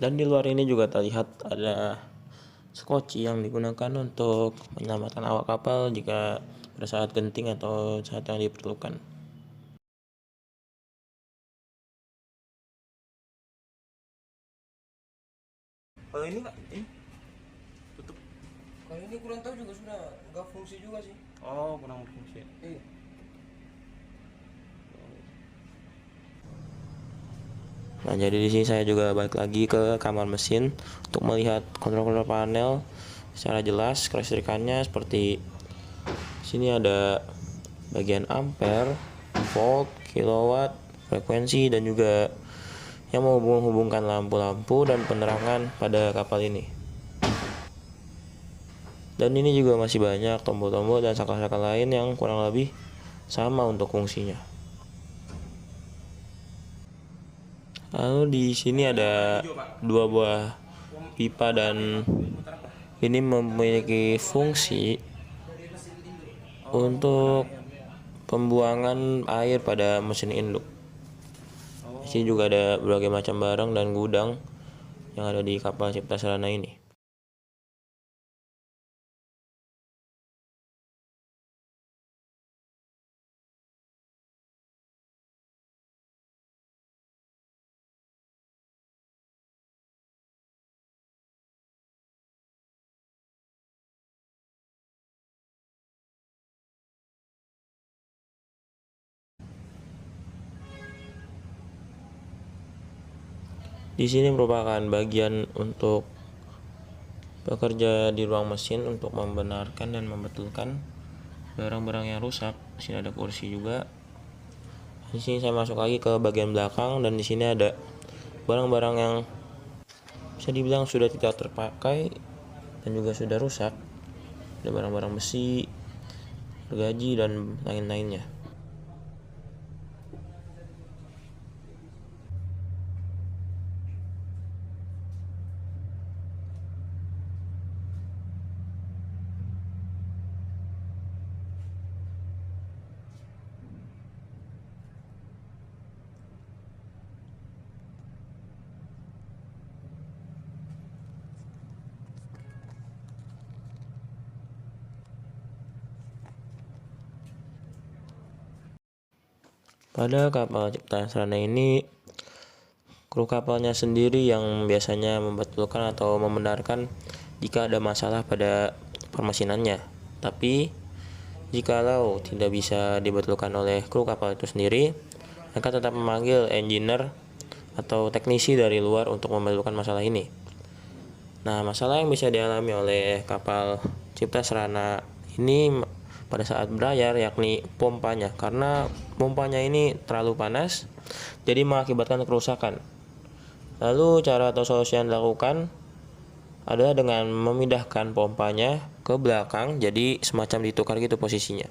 Dan di luar ini juga terlihat ada skoci yang digunakan untuk menyelamatkan awak kapal jika pada saat genting atau saat yang diperlukan. Kalau ini Kak, ini tutup. Kalau ini kurang tahu juga, sudah nggak fungsi juga sih. Oh, kurang fungsi. Iya. Nah, jadi di sini saya juga balik lagi ke kamar mesin untuk melihat kontrol-kontrol panel secara jelas. Kelistrikannya seperti sini ada bagian ampere, volt, kilowatt, frekuensi, dan juga yang menghubungkan lampu-lampu dan penerangan pada kapal ini. Dan ini juga masih banyak tombol-tombol dan saklar-saklar lain yang kurang lebih sama untuk fungsinya. Lalu di sini ada dua buah pipa dan ini memiliki fungsi untuk pembuangan air pada mesin induk. Di sini juga ada berbagai macam barang dan gudang yang ada di kapal Cipta Serana ini. Di sini merupakan bagian untuk bekerja di ruang mesin untuk membenarkan dan membetulkan barang-barang yang rusak. Di sini ada kursi juga. Di sini saya masuk lagi ke bagian belakang dan di sini ada barang-barang yang bisa dibilang sudah tidak terpakai dan juga sudah rusak. Ada barang-barang besi, gergaji, dan lain-lainnya. Pada kapal Cipta Serana ini, kru kapalnya sendiri yang biasanya membetulkan atau membenarkan jika ada masalah pada permesinannya. Tapi, jikalau tidak bisa dibetulkan oleh kru kapal itu sendiri, mereka tetap memanggil engineer atau teknisi dari luar untuk membetulkan masalah ini. Nah, masalah yang bisa dialami oleh kapal Cipta Serana ini pada saat berlayar yakni pompanya, karena pompanya ini terlalu panas jadi mengakibatkan kerusakan. Lalu cara atau solusi yang dilakukan adalah dengan memindahkan pompanya ke belakang, jadi semacam ditukar gitu posisinya.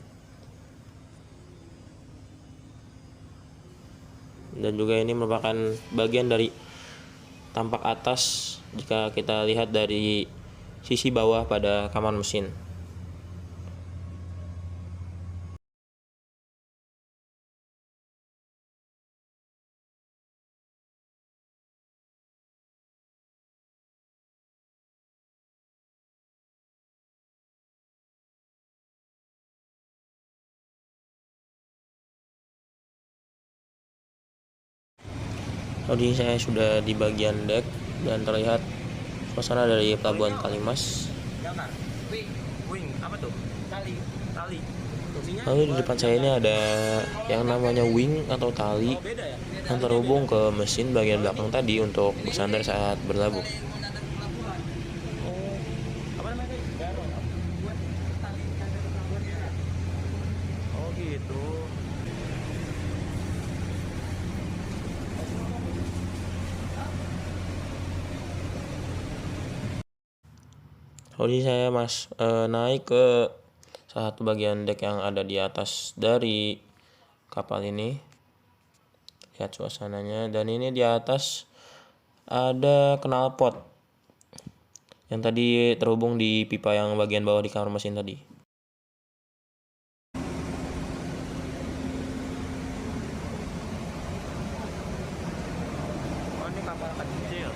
Dan juga ini merupakan bagian dari tampak atas jika kita lihat dari sisi bawah pada kamar mesin. Tadi saya sudah di bagian deck dan terlihat suasana dari pelabuhan Kalimas. Wing, apa tuh? Tali. Lalu di depan saya ini ada yang namanya wing atau tali yang terhubung ke mesin bagian belakang tadi untuk bersandar saat berlabuh. Apa namanya? Oh gitu. Jadi saya naik ke salah satu bagian deck yang ada di atas dari kapal ini. Lihat suasananya, dan ini di atas ada knalpot yang tadi terhubung di pipa yang bagian bawah di kamar mesin tadi. Oh, ini kapal kecil.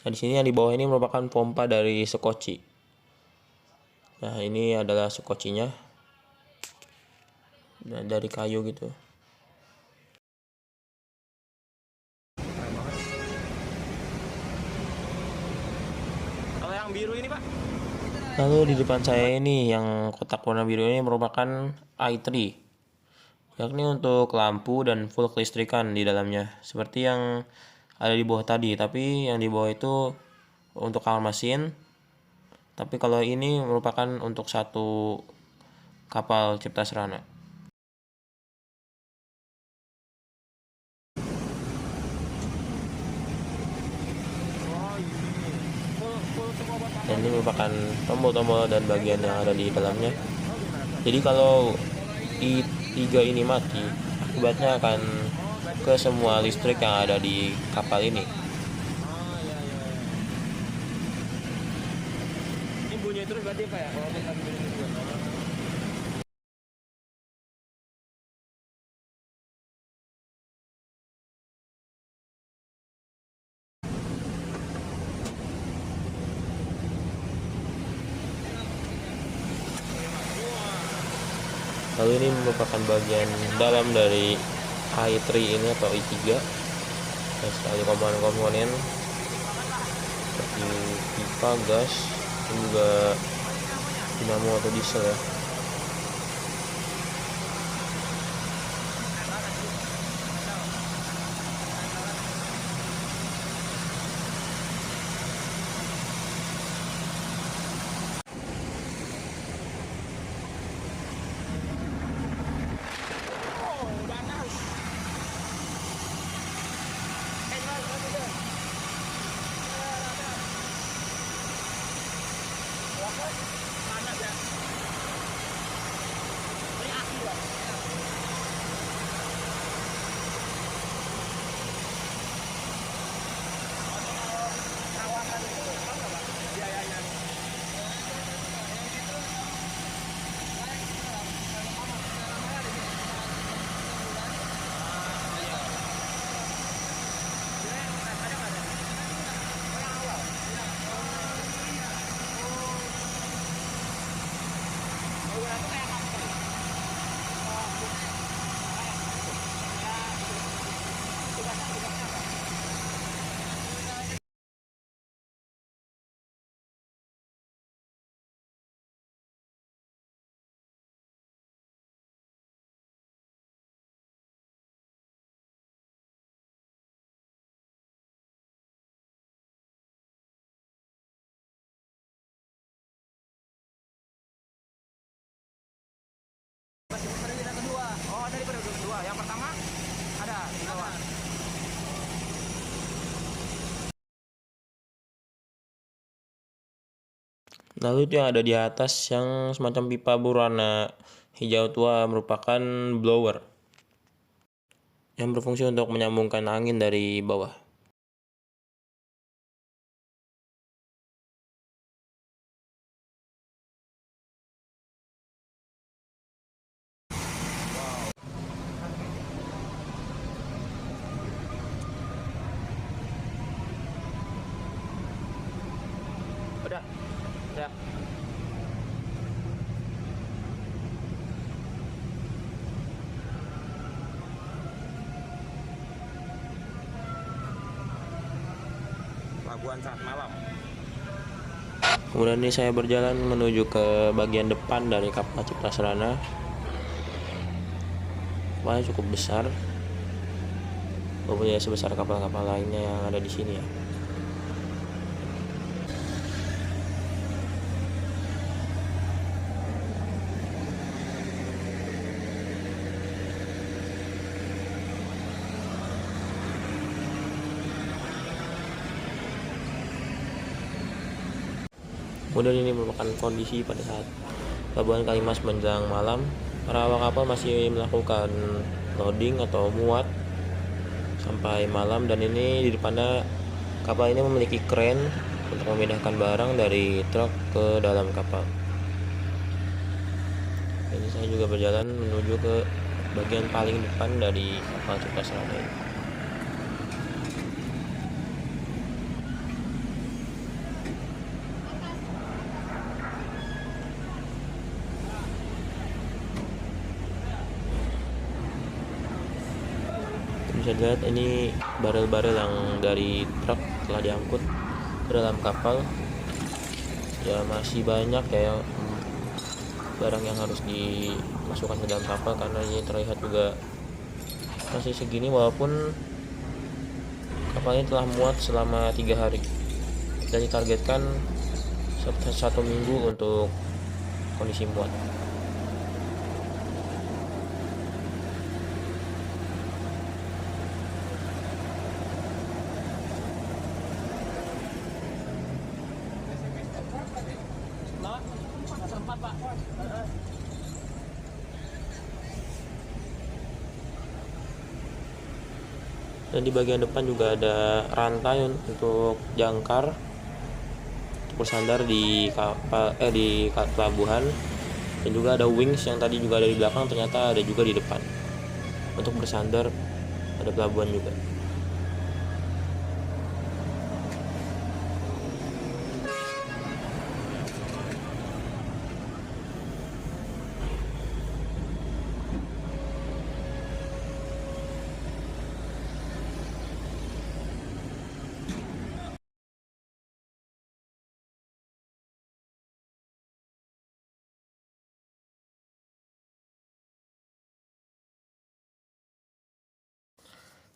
Nah, di sini yang di bawah ini merupakan pompa dari sekoci. Nah, ini adalah sekocinya. Nah, dari kayu gitu. Kalau yang biru ini Pak? Lalu di depan saya ini yang kotak warna biru ini merupakan i3, yakni untuk lampu dan full kelistrikan di dalamnya, seperti yang ada di bawah tadi. Tapi yang di bawah itu untuk kamar mesin, tapi kalau ini merupakan untuk satu kapal Cipta Serana. Dan ini merupakan tombol-tombol dan bagian yang ada di dalamnya. Jadi kalau i3 ini mati, akibatnya akan ke semua listrik yang ada di kapal ini. Ini bunyi terus berarti Pak ya? Kalau kita bunyi juga. Lalu ini merupakan bagian dalam dari i3 ini atau i3. Dan sekali komponen-komponen seperti pipa, gas, dan juga dinamo atau diesel ya. Oh, dari kedua. Yang pertama ada di bawah. Lalu itu yang ada di atas yang semacam pipa berwarna hijau tua merupakan blower yang berfungsi untuk menyambungkan angin dari bawah. Udah. Udah. Labuan saat malam. Kemudian ini saya berjalan menuju ke bagian depan dari kapal Cipta Serana. Kapalnya cukup besar, walaupun ya sebesar kapal-kapal lainnya yang ada di sini ya. Kemudian ini merupakan kondisi pada saat Pelabuhan Kalimas menjelang malam. Para awak kapal masih melakukan loading atau muat sampai malam, dan ini di depannya kapal ini memiliki kren untuk memindahkan barang dari truk ke dalam kapal. Ini saya juga berjalan menuju ke bagian paling depan dari kapal Cipta Serana ini. bisa dilihat ini barel-barel yang dari truk telah diangkut ke dalam kapal. Ya masih banyak ya barang yang harus dimasukkan ke dalam kapal, karena ini terlihat juga masih segini walaupun kapal ini telah muat selama 3 hari dan ditargetkan 1 minggu untuk kondisi muat. Dan di bagian depan juga ada rantai untuk jangkar untuk bersandar di kapal di pelabuhan, dan juga ada wings yang tadi juga ada di belakang, ternyata ada juga di depan untuk bersandar pada pelabuhan juga.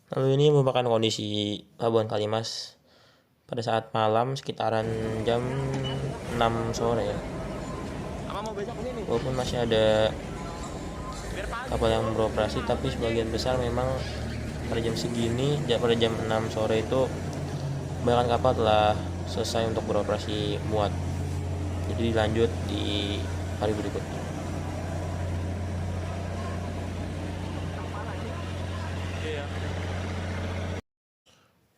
Lalu ini merupakan kondisi Pelabuhan Kalimas pada saat malam sekitaran jam 6 sore ya. Walaupun masih ada kapal yang beroperasi, tapi sebagian besar memang pada jam segini, pada jam 6 sore itu kebanyakan kapal telah selesai untuk beroperasi muat. Jadi dilanjut di hari berikutnya.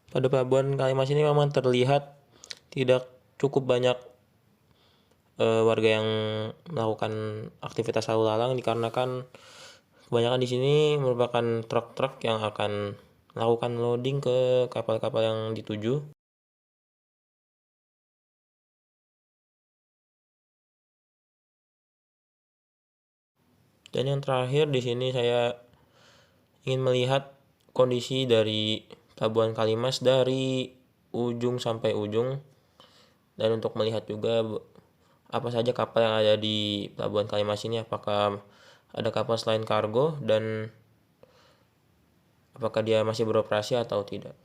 Pada Pelabuhan Kalimas ini memang terlihat tidak cukup banyak warga yang melakukan aktivitas lalu lalang, dikarenakan kebanyakan di sini merupakan truk-truk yang akan melakukan loading ke kapal-kapal yang dituju. Dan yang terakhir di sini saya ingin melihat kondisi dari Pelabuhan Kalimas dari ujung sampai ujung, dan untuk melihat juga apa saja kapal yang ada di Pelabuhan Kalimas ini, apakah ada kapal selain kargo dan apakah dia masih beroperasi atau tidak.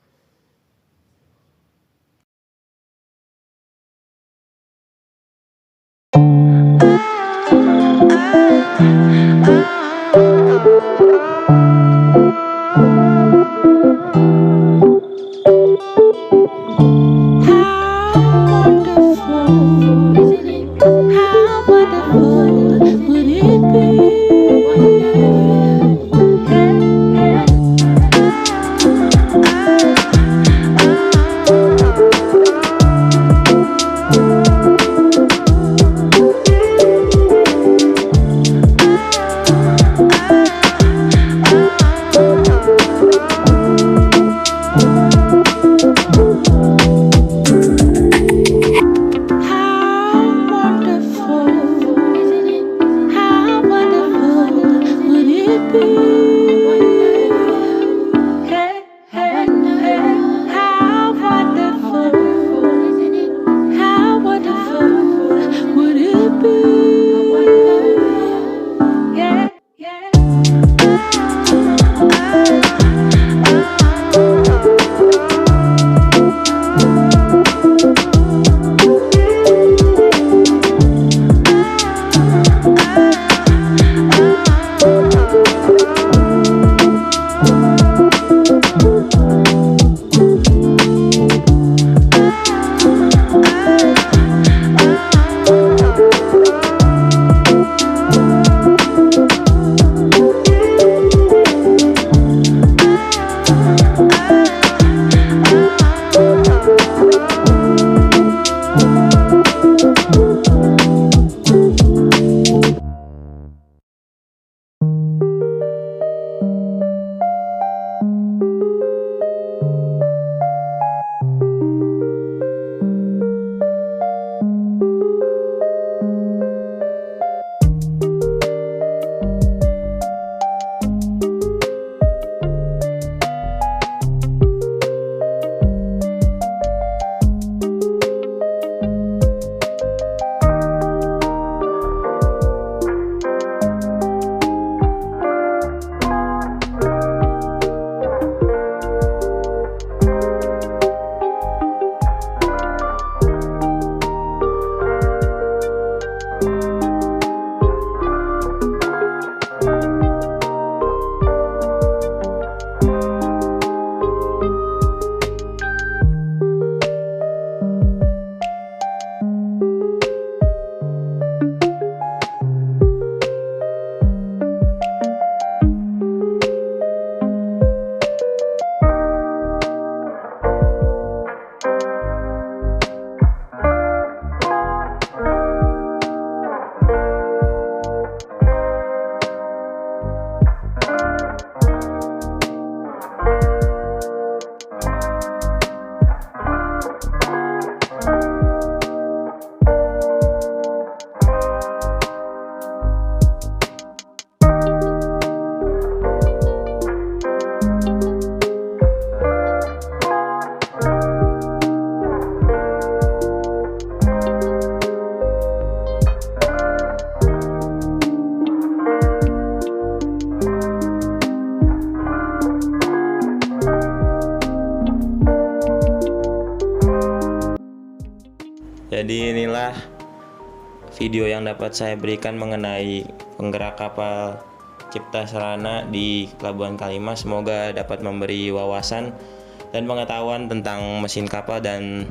Jadi inilah video yang dapat saya berikan mengenai penggerak kapal Cipta Serana di Pelabuhan Kalimas. Semoga dapat memberi wawasan dan pengetahuan tentang mesin kapal dan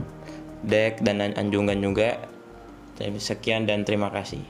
dek dan anjungan juga. Sekian dan terima kasih.